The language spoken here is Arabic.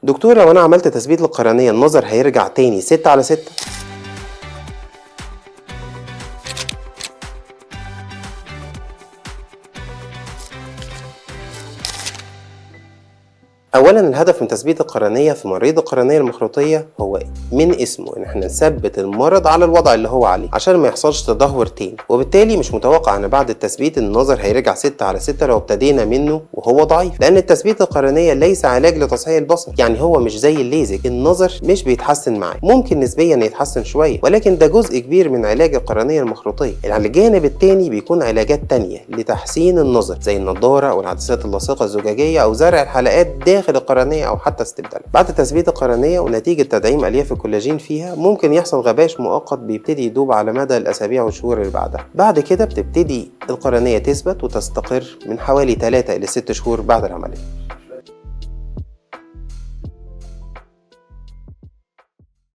دكتور لو انا عملت تثبيت للقرنية النظر هيرجع تاني 6/6؟ اولا الهدف من تثبيت القرنية في مريض القرنية المخروطية هو من اسمه ان احنا نثبت المرض على الوضع اللي هو عليه عشان ما يحصلش تدهور تاني، وبالتالي مش متوقع ان بعد التثبيت النظر هيرجع 6/6 لو ابتدينا منه وهو ضعيف، لان التثبيت القرنية ليس علاج لتصحيح البصر، يعني هو مش زي الليزك، النظر مش بيتحسن معاه، ممكن نسبيا يتحسن شوية ولكن ده جزء كبير من علاج القرنية المخروطية. على الجانب التاني بيكون علاجات تانية لتحسين النظر زي النضارة او العدسات اللاصقة الزجاجية او زرع الحلقات داخل القرنية او حتى استبدالها. بعد تثبيت القرنية ونتيجة تدعيم الياف الكولاجين فيها ممكن يحصل غباش مؤقت بيبتدي يدوب على مدى الاسابيع والشهور اللي بعدها. بعد كده بتبتدي القرنية تثبت وتستقر من حوالي 3 إلى 6 شهور بعد العملية.